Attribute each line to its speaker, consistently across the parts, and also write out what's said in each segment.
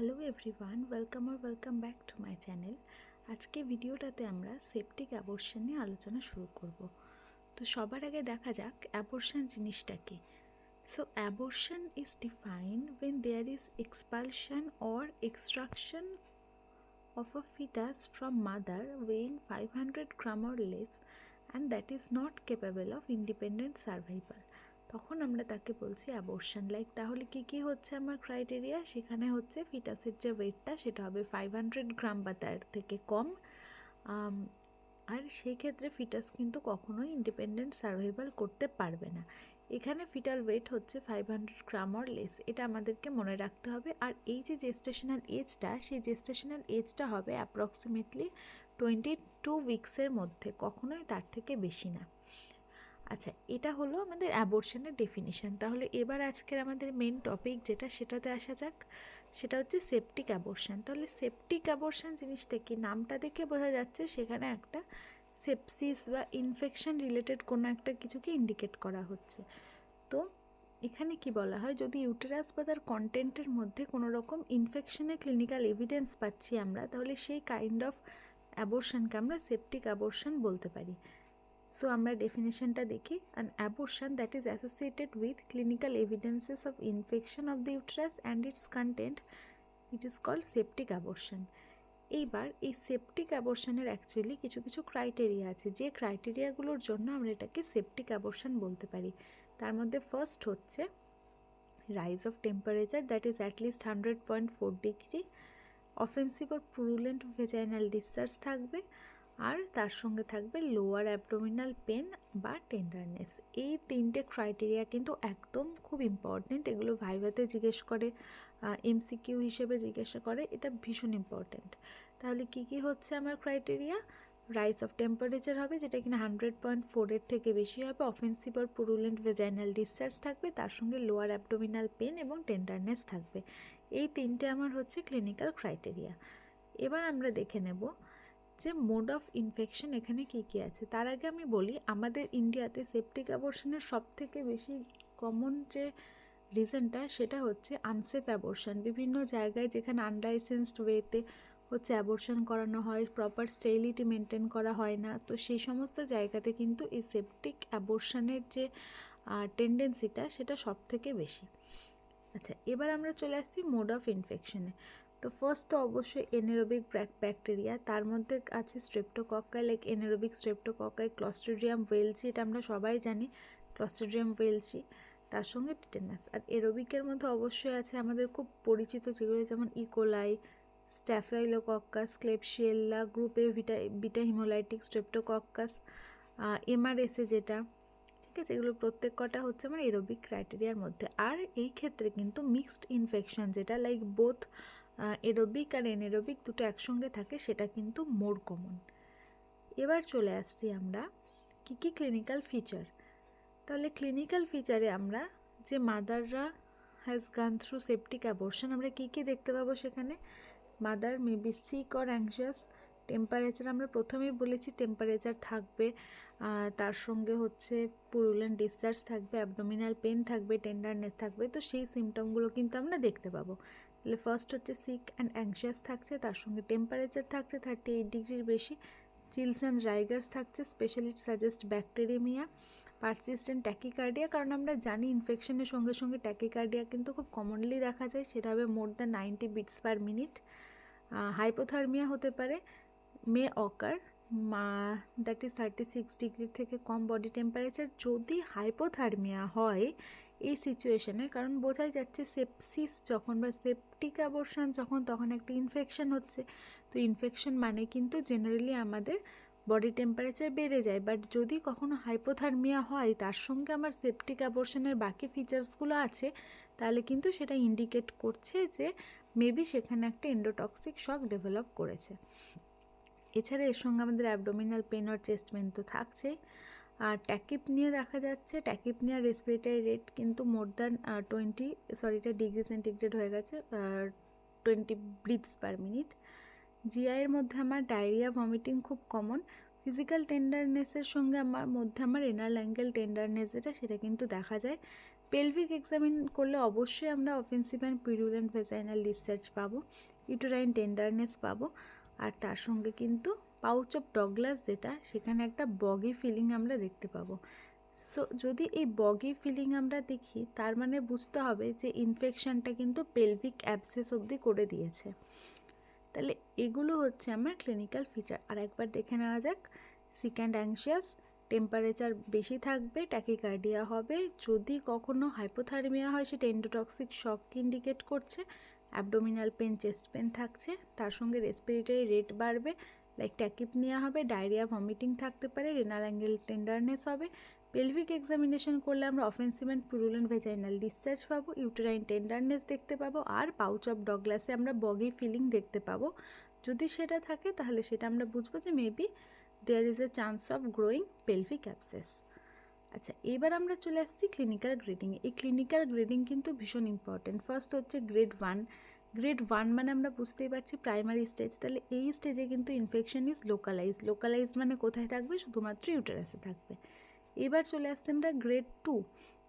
Speaker 1: Hello everyone, welcome back to my channel. আজকে ভিডিওটাতে আমরা সেপটিক অ্যাবর্শন নিয়ে আলোচনা শুরু করব। তো সবার আগে দেখা যাক অ্যাবর্শন জিনিসটা কি। So abortion is defined when there is expulsion or extraction of a fetus from mother weighing 500 gram or less and that is not capable of independent survival, তখন আমরা তাকে বলছি অ্যাবর্শন। তাহলে কি কি হচ্ছে আমার ক্রাইটেরিয়া, সেখানে হচ্ছে ফিটাসের যে ওয়েটটা সেটা হবে 500 গ্রাম বা তার থেকে কম, আর সেই ক্ষেত্রে ফিটাস কিন্তু কখনোই ইন্ডিপেন্ডেন্ট সার্ভাইভাল করতে পারবে না। এখানে ফিটাল ওয়েট হচ্ছে 500 গ্রাম অর লেস, এটা আমাদেরকে মনে রাখতে হবে। আর এই যে জেস্টেশনাল এজটা, সেই জেস্টেশনাল এজটা হবে অ্যাপ্রক্সিমেটলি 22 উইক্সের মধ্যে, কখনোই তার থেকে বেশি না। আচ্ছা, এটা হলো আমাদের অ্যাবর্শনের ডেফিনিশন। তাহলে এবার আজকের আমাদের মেন টপিক যেটা, সেটাতে আসা যাক। সেটা হচ্ছে সেপটিক অ্যাবর্শন। তাহলে সেপটিক অ্যাবর্শন জিনিসটা কি, নামটা দেখে বোঝা যাচ্ছে সেখানে একটা সেপসিস বা ইনফেকশন রিলেটেড কোনো একটা কিছুকে ইন্ডিকেট করা হচ্ছে। তো এখানে কি বলা হয়, যদি ইউটেরাস বা তার কন্টেন্টের মধ্যে কোনো রকম ইনফেকশনের ক্লিনিক্যাল এভিডেন্স পাচ্ছি আমরা, তাহলে সেই কাইন্ড অফ অ্যাবর্শনকে আমরা সেপটিক অ্যাবর্শন বলতে পারি। So আমরা ডেফিনেশনটা দেখি। an abortion that is associated with clinical evidences of infection of the uterus and its content, it is called septic abortion. এইবার এই সেপটিক অ্যাবর্শনের অ্যাকচুয়ালি কিছু কিছু ক্রাইটেরিয়া আছে, যে ক্রাইটেরিয়াগুলোর জন্য আমরা এটাকে সেপটিক অ্যাবর্শন বলতে পারি। তার মধ্যে ফার্স্ট হচ্ছে rise of temperature that is at least 100.4 degree, offensive or purulent vaginal discharge থাকবে, আর তার সঙ্গে থাকবে লোয়ার অ্যাবডোমিনাল পেন বা টেন্ডারনেস। এই তিনটে ক্রাইটেরিয়া কিন্তু একদম খুব ইম্পর্টেন্ট, এগুলো ভাইভাতে জিজ্ঞেস করে, এমসিকিউ হিসেবে জিজ্ঞাসা করে, এটা ভীষণ ইম্পর্টেন্ট। তাহলে কি কি হচ্ছে আমার ক্রাইটেরিয়া, রাইজ অফ টেম্পারেচার হবে যেটা কিনা 100.4 থেকে বেশি হবে, অফেন্সিভ আর পুরুলেন্ট ভেজাইনাল ডিসচার্জ থাকবে, তার সঙ্গে লোয়ার অ্যাবডোমিনাল পেন এবং টেন্ডারনেস থাকবে। এই তিনটে আমার হচ্ছে ক্লিনিক্যাল ক্রাইটেরিয়া। এবার আমরা দেখে নেব যে মোড অফ ইনফেকশন এখানে কী কী আছে। তার আগে আমি বলি, আমাদের ইন্ডিয়াতে সেপটিক অ্যাবর্শনের সবথেকে বেশি কমন যে রিজনটা, সেটা হচ্ছে আনসেফ অ্যাবর্শন। বিভিন্ন জায়গায় যেখানে আনলাইসেন্সড ওয়েতে হচ্ছে অ্যাবর্শন করানো হয়, প্রপার স্টেরিলিটি মেনটেন করা হয় না, তো সেই সমস্ত জায়গাতে কিন্তু এই সেপটিক অ্যাবর্শনের যে টেন্ডেন্সিটা সেটা সব থেকে বেশি। আচ্ছা, এবার আমরা চলে আসছি মোড অফ ইনফেকশনে। তো ফার্স্ট তো অবশ্যই এনারোবিক ব্যাকটেরিয়া, তার মধ্যে আছে স্ট্রেপ্টোকক্কাই, এনারোবিক স্ট্রেপ্টোকক্কাই, ক্লস্ট্রিডিয়াম ওয়েলচি, এটা আমরা সবাই জানি, ক্লস্ট্রিডিয়াম ওয়েলচি, তার সঙ্গে টিটেনাস। আর এরোবিকের মধ্যে অবশ্যই আছে আমাদের খুব পরিচিত যেগুলো, যেমন E coli, staphylococcus, klebsiella, group A beta haemolytic streptococcus, MRSA যেটা, ঠিক আছে, এগুলো প্রত্যেক কটা হচ্ছে আমার এরোবিক ক্রাইটেরিয়ার মধ্যে। আর এই ক্ষেত্রে কিন্তু মিক্সড ইনফেকশন যেটা বোথ এরোবিক আর এনএরোবিক দুটো একসঙ্গে থাকে, সেটা কিন্তু মোর কমন। এবার চলে আসছি আমরা কি কি ক্লিনিক্যাল ফিচার। তাহলে ক্লিনিক্যাল ফিচারে আমরা যে মাদাররা has gone through septic abortion, আমরা কী কী দেখতে পাবো সেখানে, mother may be sick or anxious, temperature আমরা প্রথমেই বলেছি টেম্পারেচার থাকবে, তার সঙ্গে হচ্ছে পুরুলেন্ট ডিসচার্জ থাকবে, অ্যাবডোমিনাল পেন থাকবে, টেন্ডারনেস থাকবে, তো সেই সিমটমগুলো কিন্তু আমরা দেখতে পাবো। তাহলে ফার্স্ট হচ্ছে সিক অ্যান্ড অ্যাংশিয়াস থাকছে, তার সঙ্গে টেম্পারেচার থাকছে 38 ডিগ্রির বেশি, চিলস অ্যান্ড রাইগার্স থাকছে, স্পেশালি ইট সাজেস্ট ব্যাকটেরিমিয়া, পারসিস্টেন্ট ট্যাকিকার্ডিয়া, কারণ আমরা জানি ইনফেকশনের সঙ্গে সঙ্গে ট্যাকিকার্ডিয়া কিন্তু খুব কমনলি দেখা যায়, সেটা হবে more than 90 beats per minute. Hypothermia হতে পারে, মে অকার দ্যাট ইজ 36 ডিগ্রির থেকে কম বডি টেম্পারেচার। যদি হাইপোথার্মিয়া হয় এই সিচুয়েশনে, কারণ বোঝাই যাচ্ছে সেপসিস যখন বা সেপটিক অ্যাবর্শন যখন, তখন একটা ইনফেকশন হচ্ছে, তো ইনফেকশন মানে কিন্তু জেনারেলি আমাদের বডি টেম্পারেচার বেড়ে যায়। বাট যদি কখনো হাইপোথার্মিয়া হয়, তার সঙ্গে আমার সেপটিক অ্যাবর্শনের বাকি ফিচার্সগুলো আছে, তাহলে কিন্তু সেটা ইন্ডিকেট করছে যে মেবি সেখানে একটা এন্ডোটক্সিক শক ডেভেলপ করেছে। এছাড়া এর সঙ্গে আমাদের অ্যাবডোমিনাল পেন আর চেস্ট পেন তো থাকছেই। আর ট্যাকিপনিয়া দেখা যাচ্ছে, ট্যাকিপনিয়া রেসপিরেটরি রেট কিন্তু মোর দ্যান 20, এটা ডিগ্রি সেন্টিগ্রেড হয়ে গেছে, 20 ব্রিথস পার মিনিট। জিআইয়ের মধ্যে আমার ডায়রিয়া, ভমিটিং খুব কমন। ফিজিক্যাল টেন্ডারনেসের সঙ্গে আমার রেনাল অ্যাঙ্গেল টেন্ডারনেস যেটা, সেটা কিন্তু দেখা যায়। পেলভিক এক্সামিন করলে অবশ্যই আমরা অফেন্সিভ অ্যান্ড পিরুলেন্ট ভেজাইনাল ডিসচার্জ পাবো, ইউটেরাইন টেন্ডারনেস পাবো, আর তার সঙ্গে কিন্তু পাউচ অফ ডগলাস যেটা, সেখানে একটা বগি ফিলিং আমরা দেখতে পাবো। সো যদি এই বগি ফিলিং আমরা দেখি, তার মানে বুঝতে হবে যে ইনফেকশানটা কিন্তু পেলভিক অ্যাবসেস অবধি করে দিয়েছে। তাহলে এগুলো হচ্ছে আমার ক্লিনিক্যাল ফিচার। আর একবার দেখে নেওয়া যাক। সিক অ্যান্ড অ্যাংশিয়াস, টেম্পারেচার বেশি থাকবে, ট্যাকিকার্ডিয়া হবে, যদি কখনো হাইপোথার্মিয়া হয় সেটা এন্ডোটক্সিক শককে ইন্ডিকেট করছে, অ্যাবডোমিনাল পেন, চেস্ট পেন থাকছে, তার সঙ্গে রেসপিরেটরি রেট বাড়বে, লাইক ট্যাকিপনিয়া হবে, ডায়রিয়া, ভমিটিং থাকতে পারে, রেনাল অ্যাঙ্গেল টেন্ডারনেস হবে। পেলভিক এক্সামিনেশন করলে আমরা অফেন্সিভ অ্যান্ড পিরুলেন্ট ভেজাইনাল ডিসচার্জ পাবো, ইউটেরাইন টেন্ডারনেস দেখতে পাবো, আর পাউচ অফ ডগলাসে আমরা বগি ফিলিং দেখতে পাবো। যদি সেটা থাকে তাহলে সেটা আমরা বুঝবো যে maybe there is a chance of growing pelvic abscess. আচ্ছা, এবার আমরা চলে আসছি ক্লিনিক্যাল গ্রেডিং। এই ক্লিনিক্যাল গ্রেডিং কিন্তু ভীষণ ইম্পর্টেন্ট। ফার্স্ট হচ্ছে গ্রেড 1। গ্রেড 1 মানে আমরা বুঝতেই পারছি প্রাইমারি স্টেজ। তাহলে এই স্টেজে কিন্তু ইনফেকশন ইজ লোকালাইজ মানে কোথায় থাকবে? শুধুমাত্র ইউটেরাসে থাকবে। এবার চলে আসছে আমরা গ্রেড 2।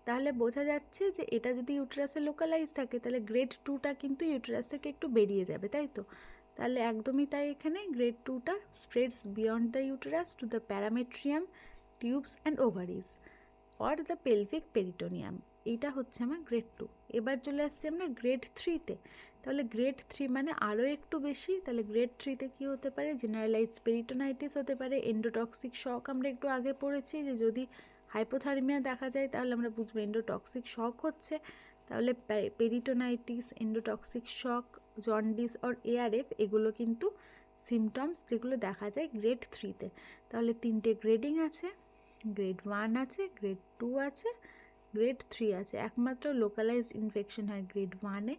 Speaker 1: তাহলে বোঝা যাচ্ছে যে এটা যদি ইউটেরাসে লোকালাইজ থাকে তাহলে গ্রেড 2টা কিন্তু ইউটেরাস থেকে একটু বেরিয়ে যাবে, তাই তো? তাহলে একদমই তাই, এখানে গ্রেড 2টা spreads beyond the uterus to the parametrium, tubes and ovaries or the pelvic peritoneum. এইটা হচ্ছে আমার গ্রেড 2। এবার চলে আসছি আমরা গ্রেড 3তে। তাহলে গ্রেড 3 মানে আরও একটু বেশি। তাহলে গ্রেড 3তে কী হতে পারে? জেনারেলাইজড পেরিটোনাইটিস হতে পারে, এন্ডোটক্সিক শক আমরা একটু আগে পড়েছি যে যদি হাইপোথার্মিয়া দেখা যায় তাহলে আমরা বুঝবো এন্ডোটক্সিক শক হচ্ছে। তাহলে peritonitis, endotoxic shock, jaundice or ARF এগুলো কিন্তু সিমটমস যেগুলো দেখা যায় গ্রেড 3তে। তাহলে 3টে গ্রেডিং আছে, গ্রেড 1 আছে, গ্রেড 2 আছে, গ্রেড 3 আছে। একমাত্র লোকালাইজড ইনফেকশন হয় গ্রেড 1-এ।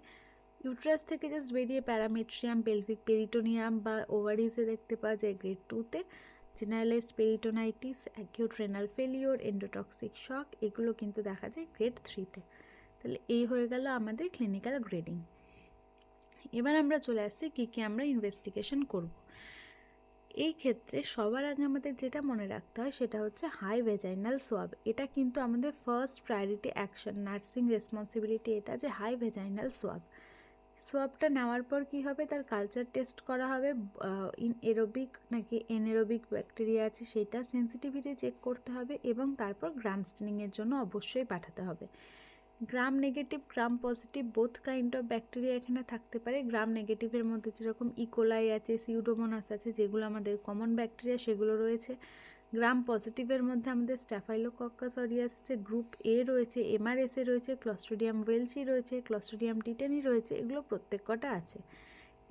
Speaker 1: ইউট্রাস থেকে জাস্ট বেরিয়ে প্যারামেট্রিয়াম, পেলভিক পেরিটোনিয়াম বা ওভারিজে দেখতে পাওয়া যায় গ্রেড 2-তে। Generalised peritonitis, acute renal failure, endotoxic shock এগুলো কিন্তু দেখা যায় গ্রেড 3-তে। তাহলে এই হয়ে গেল আমাদের ক্লিনিক্যাল গ্রেডিং। এবার আমরা চলে আসছি কী কী আমরা ইনভেস্টিগেশন করব। এই ক্ষেত্রে সবার আগে আমাদের যেটা মনে রাখতে হয় সেটা হচ্ছে হাই ভেজাইনাল সোয়াব। এটা কিন্তু আমাদের first priority action, nursing responsibility এটা, যে হাই ভেজাইনাল সোয়াব। সোয়াবটা নেওয়ার পর কী হবে? তার কালচার টেস্ট করা হবে, ইন এরোবিক নাকি এনএরোবিক ব্যাকটেরিয়া আছে সেটা সেন্সিটিভিটি চেক করতে হবে, এবং তারপর গ্রাম স্টেনিংয়ের জন্য অবশ্যই পাঠাতে হবে। Gram negative, gram positive both kind of bacteria এখানে থাকতে পারে। গ্রাম নেগেটিভের মধ্যে যেরকম ইকোলাই আছে, সিউডোমোনাস আছে, যেগুলো আমাদের কমন ব্যাকটেরিয়া সেগুলো রয়েছে। গ্রাম পজিটিভের মধ্যে আমাদের স্ট্যাফাইলোকক্কাস অরিয়াস আছে, গ্রুপ এ রয়েছে, এমআরএসএ রয়েছে, ক্লস্ট্রিডিয়াম ওয়েলচি রয়েছে, ক্লস্ট্রিডিয়াম টিটেনি রয়েছে, এগুলো প্রত্যেক কটা আছে।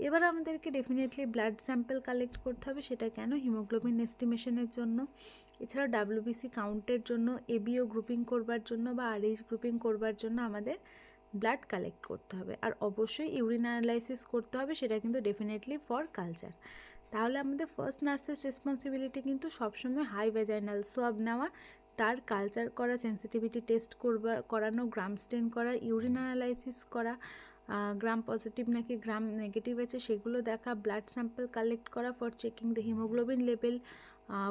Speaker 1: এবার আমাদেরকে ডেফিনেটলি ব্লাড স্যাম্পল কালেক্ট করতে হবে। সেটা কেন? হিমোগ্লোবিন এস্টিমেশনের জন্য, এছাড়াও ডাব্লিউবিসি কাউন্টের জন্য, এবিও গ্রুপিং করবার জন্য বা আরএইচ গ্রুপিং করবার জন্য আমাদের ব্লাড কালেক্ট করতে হবে। আর অবশ্যই ইউরিন অ্যানালাইসিস করতে হবে, সেটা কিন্তু ডেফিনেটলি ফর কালচার। তাহলে আমাদের ফার্স্ট নার্সের রেসপন্সিবিলিটি কিন্তু সবসময় হাই ভেজাইনাল সোয়াব নেওয়া, তার কালচার করা, সেন্সিটিভিটি টেস্ট করানো, গ্রাম স্টেন করা, ইউরিন অ্যানালাইসিস করা, গ্রাম পজিটিভ নাকি গ্রাম নেগেটিভ আছে সেগুলো দেখা, ব্লাড স্যাম্পল কালেক্ট করা for checking the haemoglobin level,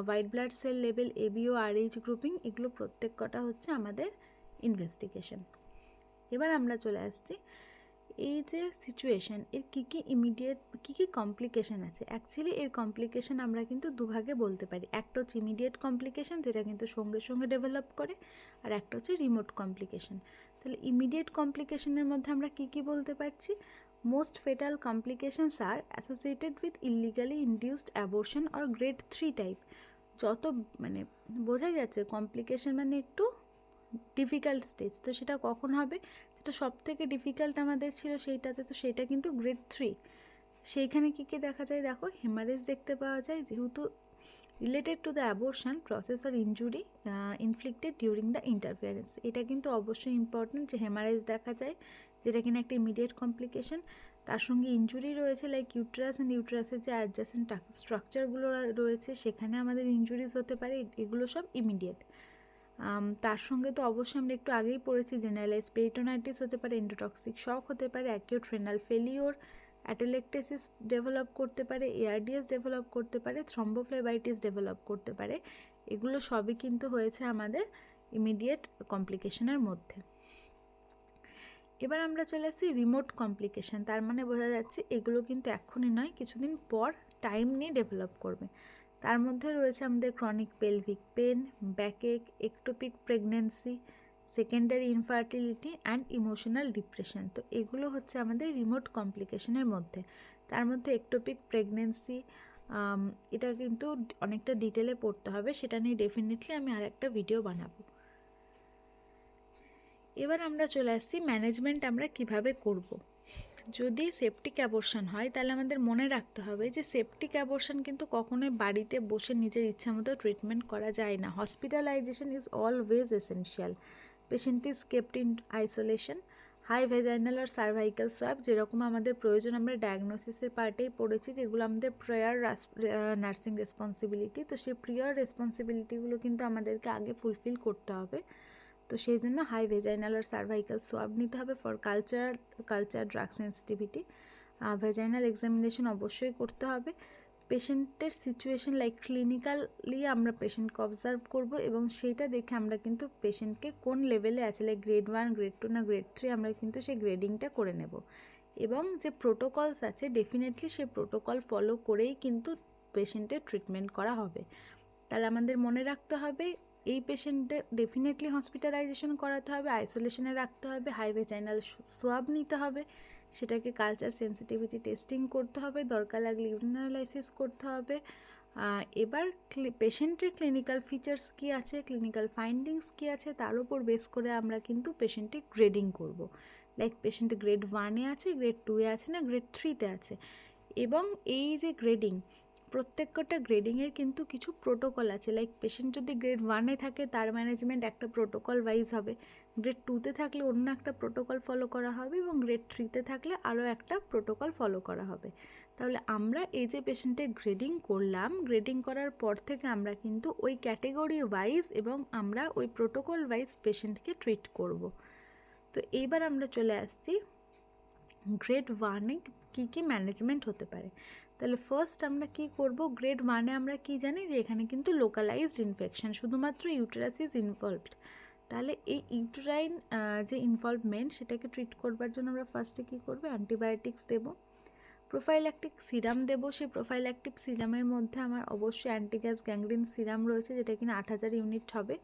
Speaker 1: white blood cell level, ABO Rh grouping, এগুলো প্রত্যেক কটা হচ্ছে আমাদের ইনভেস্টিগেশন। এবার আমরা চলে আসছি এই যে সিচুয়েশান, এর কী কী ইমিডিয়েট কী কী কমপ্লিকেশান আছে। অ্যাকচুয়ালি এর কমপ্লিকেশান আমরা কিন্তু দুভাগে বলতে পারি। একটা হচ্ছে ইমিডিয়েট কমপ্লিকেশান, যেটা কিন্তু সঙ্গে সঙ্গে ডেভেলপ করে, আর একটা হচ্ছে রিমোট কমপ্লিকেশান। তাহলে ইমিডিয়েট কমপ্লিকেশানের মধ্যে আমরা কী কী বলতে পারছি? মোস্ট ফেটাল কমপ্লিকেশানস আর associated with illegally induced abortion or grade 3 type. যত মানে বোঝাই যাচ্ছে কমপ্লিকেশান মানে একটু ডিফিকাল্ট স্টেজ, তো সেটা কখন হবে? যেটা সব থেকে ডিফিকাল্ট আমাদের ছিল সেইটাতে, তো সেটা কিন্তু গ্রেড 3। সেইখানে কী কী দেখা যায়? দেখো, হেমারেজ দেখতে পাওয়া যায়, যেহেতু related to the abortion process or injury inflicted during the interference. এটা কিন্তু অবশ্যই ইম্পর্টেন্ট যে হেমারেজ দেখা যায়, যেটা কিনা একটা ইমিডিয়েট কমপ্লিকেশন। তার সঙ্গে ইনজুরি রয়েছে, লাইক ইউট্রাস অ্যান্ড ইউট্রাসের যে অ্যাডজাসেন্ট স্ট্রাকচারগুলো রয়েছে সেখানে আমাদের ইনজুরিজ হতে পারে, এগুলো সব ইমিডিয়েট। তার সঙ্গে তো অবশ্যই আমরা একটু আগেই পড়েছি জেনারেলাইজ পেরিটোনাইটিস হতে পারে, এন্ডোটক্সিক শক হতে পারে, অ্যাকিউট রেনাল ফেলিওর, অ্যাটেলেকটেসিস ডেভেলপ করতে পারে, এআরডিএস ডেভেলপ করতে পারে, থ্রম্বোফ্লেবাইটিস ডেভেলপ করতে পারে। এগুলো সবই কিন্তু হয়েছে আমাদের ইমিডিয়েট কমপ্লিকেশনের মধ্যে। এবার আমরা চলে আসছি রিমোট কমপ্লিকেশান, তার মানে বোঝা যাচ্ছে এগুলো কিন্তু এখনই নয়, কিছুদিন পর টাইম নিয়ে ডেভেলপ করবে। তার মধ্যে রয়েছে আমাদের chronic pelvic pain, backache, ectopic pregnancy, secondary infertility and emotional depression. তো এগুলো হচ্ছে আমাদের রিমোট কমপ্লিকেশনের মধ্যে। তার মধ্যে একটোপিক প্রেগনেন্সি, এটা কিন্তু অনেকটা ডিটেলে পড়তে হবে, সেটা নিয়ে ডেফিনেটলি আমি আর একটা ভিডিও বানাবো। এবার আমরা চলে আসছি ম্যানেজমেন্ট আমরা কিভাবে করব। যদি সেপটিক অ্যাবর্শন হয় তাহলে আমাদের মনে রাখতে হবে যে সেপটিক অ্যাবর্শন কিন্তু কখনোই বাড়িতে বসে নিজের ইচ্ছা মতো ট্রিটমেন্ট করা যায় না। Hospitalisation is always essential. Patient is kept in isolation, high vaginal আর সার্ভাইকাল সোয়াব যেরকম আমাদের প্রয়োজন আমরা ডায়াগনোসিসের পার্টেই পড়েছি, যেগুলো আমাদের প্রায়ার নার্সিং রেসপন্সিবিলিটি। তো সেই প্রিয়র রেসপন্সিবিলিটিগুলো কিন্তু আমাদেরকে আগে ফুলফিল করতে হবে। তো সেই জন্য হাই ভেজাইনাল আর সার্ভাইকাল সোয়াব নিতে হবে for culture drug sensitivity. Vaginal examination অবশ্যই করতে হবে। পেশেন্টের সিচুয়েশন লাইক ক্লিনিক্যালি আমরা পেশেন্টকে অবজার্ভ করব এবং সেইটা দেখে আমরা কিন্তু পেশেন্টকে কোন লেভেলে আছে, লাইক গ্রেড 1, গ্রেড 2 না গ্রেড 3, আমরা কিন্তু সেই গ্রেডিংটা করে নেব। এবং যে প্রোটোকলস আছে ডেফিনেটলি সেই প্রোটোকল ফলো করেই কিন্তু পেশেন্টের ট্রিটমেন্ট করা হবে। তাহলে আমাদের মনে রাখতে হবে এই পেশেন্টদের ডেফিনেটলি হসপিটালাইজেশন করাতে হবে, আইসোলেশনে রাখতে হবে, হাই ভেজাইনাল সোয়াব নিতে হবে, সেটাকে কালচার সেন্সিটিভিটি টেস্টিং করতে হবে, দরকার লাগলে ইউরিনালাইসিস করতে হবে। এবার পেশেন্টের ক্লিনিক্যাল ফিচার্স কী আছে, ক্লিনিক্যাল ফাইন্ডিংস কী আছে, তার উপর বেস করে আমরা কিন্তু পেশেন্টের গ্রেডিং করব। লাইক পেশেন্ট গ্রেড 1-এ আছে, গ্রেড 2-এ আছে না গ্রেড 3-তে আছে। এবং এই যে গ্রেডিং, প্রত্যেকটা গ্রেডিংয়ের কিন্তু কিছু প্রোটোকল আছে। লাইক পেশেন্ট যদি গ্রেড 1-এ থাকে তার ম্যানেজমেন্ট একটা প্রোটোকল ওয়াইজ হবে, গ্রেড 2-তে থাকলে অন্য একটা প্রোটোকল ফলো করা হবে এবং গ্রেড 3-তে থাকলে আরও একটা প্রোটোকল ফলো করা হবে। তাহলে আমরা এই যে পেশেন্টের গ্রেডিং করলাম, গ্রেডিং করার পর থেকে আমরা কিন্তু ওই ক্যাটেগরি ওয়াইজ এবং আমরা ওই প্রোটোকল ওয়াইজ পেশেন্টকে ট্রিট করব। তো এইবার আমরা চলে আসছি গ্রেড 1-এ কী কী ম্যানেজমেন্ট হতে পারে। তাহলে ফার্স্ট আমরা কি করব, গ্রেড 1-এ আমরা কি জানি যে এখানে কিন্তু লোকালাইজড ইনফেকশন, শুধুমাত্র ইউটেরাস ইজ ইনভলভড। তাহলে এই ইউটেরাইন যে ইনভলভমেন্ট সেটাকে ট্রিট করবার জন্য আমরা ফার্স্টে কী করবো, অ্যান্টিবায়োটিক্স দেব, প্রোফাইল্যাকটিক সিরাম দেব। সেই প্রোফাইল্যাকটিক সিরামের মধ্যে আমার অবশ্যই অ্যান্টিগ্যাস গ্যাংগ্রিন সিরাম রয়েছে যেটা কিনা 8000 ইউনিট হবে,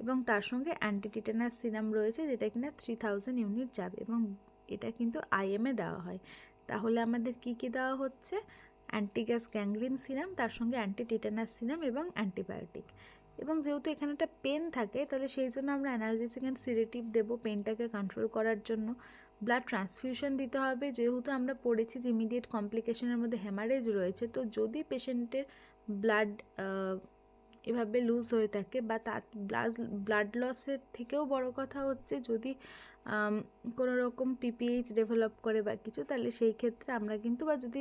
Speaker 1: এবং তার সঙ্গে অ্যান্টিটিটেনাস সিরাম রয়েছে যেটা কিনা 3000 ইউনিট যাবে, এবং এটা কিন্তু আইএমএ দেওয়া হয়। তাহলে আমাদের কি কি দেওয়া হচ্ছে, অ্যান্টিগ্যাস গ্যাংগ্রিন সিরাম, তার সঙ্গে অ্যান্টিটিটেনাস সিরাম এবং অ্যান্টিবায়োটিক। এবং যেহেতু এখানে একটা পেন থাকে তাহলে সেই জন্য আমরা অ্যানালজেসিক অ্যান্ড সিডেটিভ দেবো পেনটাকে কন্ট্রোল করার জন্য। ব্লাড ট্রান্সফিউশন দিতে হবে, যেহেতু আমরা পড়েছি যে ইমিডিয়েট কমপ্লিকেশনের মধ্যে হ্যামারেজ রয়েছে। তো যদি পেশেন্টের ব্লাড এভাবে লুজ হয়ে থাকে বা তার ব্লাড লসের থেকেও বড় কথা হচ্ছে যদি কোনো রকম পিপিএইচ ডেভেলপ করে বা কিছু, তাহলে সেই ক্ষেত্রে আমরা কিন্তু, বা যদি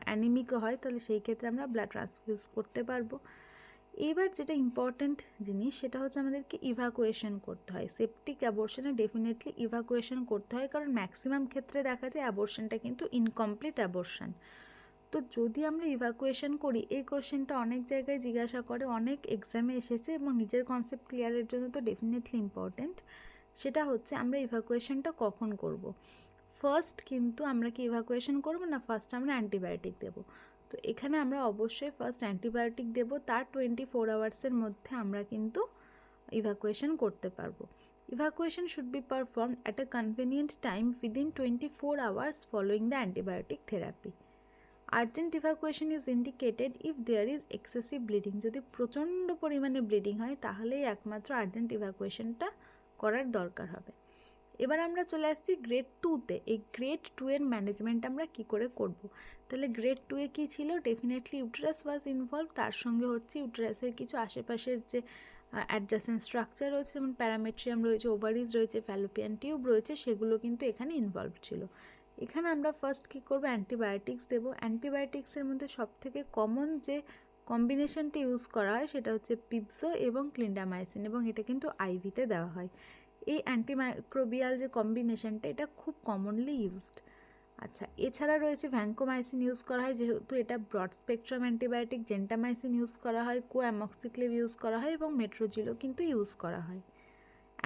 Speaker 1: অ্যানিমিকও হয় তাহলে সেই ক্ষেত্রে আমরা ব্লাড ট্রান্সফিউজ করতে পারবো। এইবার যেটা ইম্পর্ট্যান্ট জিনিস সেটা হচ্ছে আমাদেরকে ইভাকুয়েশন করতে হয়। সেপটিক অ্যাবর্শনে ডেফিনেটলি ইভাকুয়েশন করতে হয়, কারণ ম্যাক্সিমাম ক্ষেত্রে দেখা যায় অ্যাবর্শনটা কিন্তু ইনকমপ্লিট অ্যাবর্শন। তো যদি আমরা ইভাকুয়েশন করি, এই কোশ্চেনটা অনেক জায়গায় জিজ্ঞাসা করে, অনেক এক্সামে এসেছে এবং নিজের কনসেপ্ট ক্লিয়ারের জন্য তো ডেফিনেটলি ইম্পর্ট্যান্ট। সেটা হচ্ছে আমরা ইভাকুয়েশনটা কখন করব। ফার্স্ট কিন্তু আমরা কি ইভাকুয়েশন করব না, ফার্স্ট আমরা অ্যান্টিবায়োটিক দেবো। তো এখানে আমরা অবশ্যই ফার্স্ট অ্যান্টিবায়োটিক দেবো, তার 24 আওয়ার্সের মধ্যে আমরা কিন্তু ইভাকুয়েশন করতে পারবো। Evacuation should be performed at a convenient time within 24 hours following the antibiotic therapy. Urgent evacuation is indicated if there is excessive bleeding. যদি প্রচণ্ড পরিমাণে ব্লিডিং হয় তাহলেই একমাত্র আর্জেন্ট ইভাকুয়েশনটা করার দরকার হবে। এবার আমরা চলে আসছি গ্রেড 2-তে। এই গ্রেড 2-এর ম্যানেজমেন্ট আমরা কি করে করব। তাহলে গ্রেড 2-এ কী ছিল, ডেফিনেটলি ইউটেরাস ওয়াজ ইনভলভ, তার সঙ্গে হচ্ছে ইউটেরাসের কিছু আশেপাশের যে অ্যাডজাসেন্ট স্ট্রাকচার রয়েছে, যেমন প্যারামেট্রিয়াম রয়েছে, ওভারিজ রয়েছে, ফ্যালোপিয়ান টিউব রয়েছে, সেগুলো কিন্তু এখানে ইনভলভ ছিল। এখানে আমরা ফার্স্ট কী করবো, অ্যান্টিবায়োটিক্স দেবো। অ্যান্টিবায়োটিক্সের মধ্যে সবথেকে কমন যে কম্বিনেশনটি ইউজ করা হয় সেটা হচ্ছে পিপসো এবং ক্লিন্ডামাইসিন, এবং এটা কিন্তু আইভিতে দেওয়া হয়। এই অ্যান্টিমাইক্রোবিয়াল যে কম্বিনেশনটা এটা খুব কমনলি ইউজড। আচ্ছা, এছাড়া রয়েছে ভ্যাঙ্কোমাইসিন ইউজ করা হয়, যেহেতু এটা broad spectrum antibiotic. Gentamicin use করা হয়, কোঅ্যামক্সিক্লেভ ইউজ করা হয় এবং মেট্রোজিলও কিন্তু ইউজ করা হয়।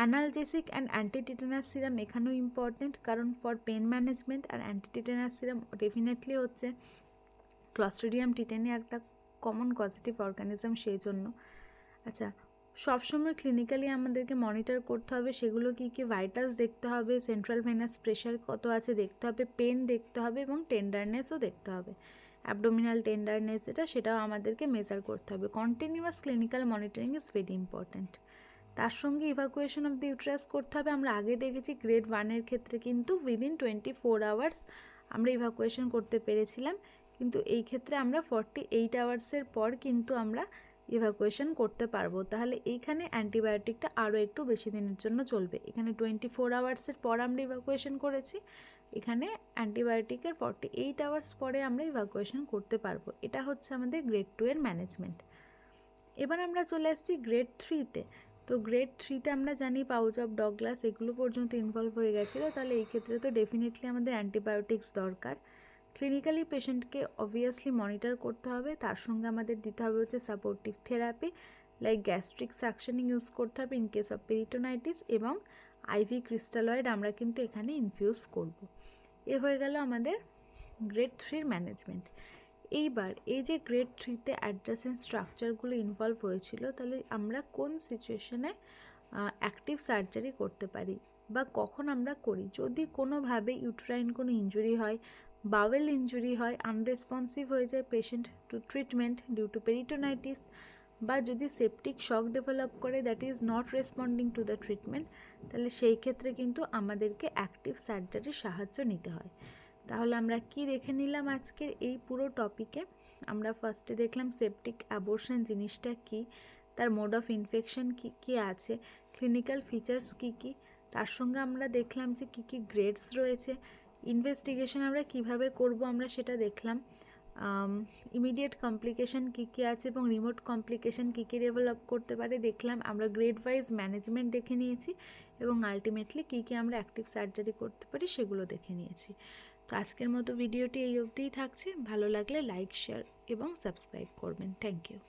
Speaker 1: অ্যানালজেসিক অ্যান্ড অ্যান্টিটিটেনাস সিরাম এখানেও ইম্পর্টেন্ট, কারণ ফর পেন ম্যানেজমেন্ট আর অ্যান্টিটিটেনাস সিরাম ডেফিনেটলি হচ্ছে ক্লস্ট্রিডিয়াম টিটেনি একটা কমন কজেটিভ অর্গানিজম, সেই জন্য। আচ্ছা, সবসময় ক্লিনিক্যালি আমাদেরকে মনিটর করতে হবে সেগুলো কী কী, ভাইটালস দেখতে হবে, সেন্ট্রাল ভেনাস প্রেশার কত আছে দেখতে হবে, পেন দেখতে হবে এবং টেন্ডারনেসও দেখতে হবে, অ্যাবডোমিনাল টেন্ডারনেস সেটাও আমাদেরকে মেজার করতে হবে। Continuous clinical monitoring is very important. তার সঙ্গে ইভাকুয়েশন অফ দি ইউট্রাস করতে হবে। আমরা আগে দেখেছি গ্রেড 1-এর ক্ষেত্রে কিন্তু উইদিন 24 আওয়ার্স আমরা ইভাকুয়েশন করতে পেরেছিলাম, কিন্তু এই ক্ষেত্রে আমরা 48 আওয়ার্সের পর কিন্তু আমরা ইভাকুয়েশন করতে পারবো। তাহলে এইখানে অ্যান্টিবায়োটিকটা আরও একটু বেশি দিনের জন্য চলবে। এখানে 24 আওয়ার্সের পর আমরা ইভাকুয়েশন করেছি, এখানে অ্যান্টিবায়োটিকের 48 আওয়ার্স পরে আমরা ইভাকুয়েশন করতে পারবো। এটা হচ্ছে আমাদের গ্রেড 2-এর ম্যানেজমেন্ট। এবার আমরা চলে আসছি গ্রেড 3-তে। তো গ্রেড 3-তে আমরা জানি পাউচ অফ ডগলাস এগুলো পর্যন্ত ইনভলভ হয়ে গেছিলো, তাহলে এই ক্ষেত্রে তো ডেফিনেটলি আমাদের অ্যান্টিবায়োটিক্স দরকার। ক্লিনিক্যালি পেশেন্টকে অবভিয়াসলি মনিটর করতে হবে, তার সঙ্গে আমাদের দিতে হবে হচ্ছে supportive therapy like gastric suctioning use করতে হবে ইন কেস অফ পেরিটোনাইটিস, এবং আইভি ক্রিস্টালয়েড আমরা কিন্তু এখানে ইনফিউজ করব। এ হয়ে গেল আমাদের গ্রেড 3-র ম্যানেজমেন্ট। এইবার এই যে গ্রেড 3-তে অ্যাডজাসেন্ট স্ট্রাকচারগুলো ইনভলভ হয়েছিল, তাহলে আমরা কোন সিচুয়েশনে অ্যাক্টিভ সার্জারি করতে পারি বা কখন আমরা করি। যদি কোনোভাবে ইউট্রাইন কোনো ইনজুরি হয়, বাওয়েল ইনজুরি হয়, আনরেসপন্সিভ হয়ে যায় patient to treatment due to peritonitis, বা যদি সেপটিক শক ডেভেলপ করে that is not responding to the treatment, তাহলে সেই ক্ষেত্রে কিন্তু আমাদেরকে অ্যাক্টিভ সার্জারির সাহায্য নিতে হয়। তাহলে আমরা কি দেখে নিলাম আজকের এই পুরো টপিকে। আমরা ফার্স্টে দেখলাম সেপটিক অ্যাবর্শন জিনিসটা কি, তার মোড অফ ইনফেকশন কী কী আছে, ক্লিনিক্যাল ফিচার্স কী কী, তার সঙ্গে আমরা দেখলাম যে কী কী গ্রেডস রয়েছে, ইনভেস্টিগেশন আমরা কিভাবে করব আমরা সেটা দেখলাম, ইমিডিয়েট কমপ্লিকেশন কী কী আছে এবং রিমোট কমপ্লিকেশন কী কী ডেভেলপ করতে পারে দেখলাম, আমরা গ্রেড ওয়াইজ ম্যানেজমেন্ট দেখে নিয়েছি এবং আলটিমেটলি কী কী আমরা অ্যাক্টিভ সার্জারি করতে পারি সেগুলো দেখে নিয়েছি। তো আজকের মতো ভিডিওটি এই অবধিই থাকছে। ভালো লাগলে লাইক, শেয়ার এবং সাবস্ক্রাইব করবেন। Thank you.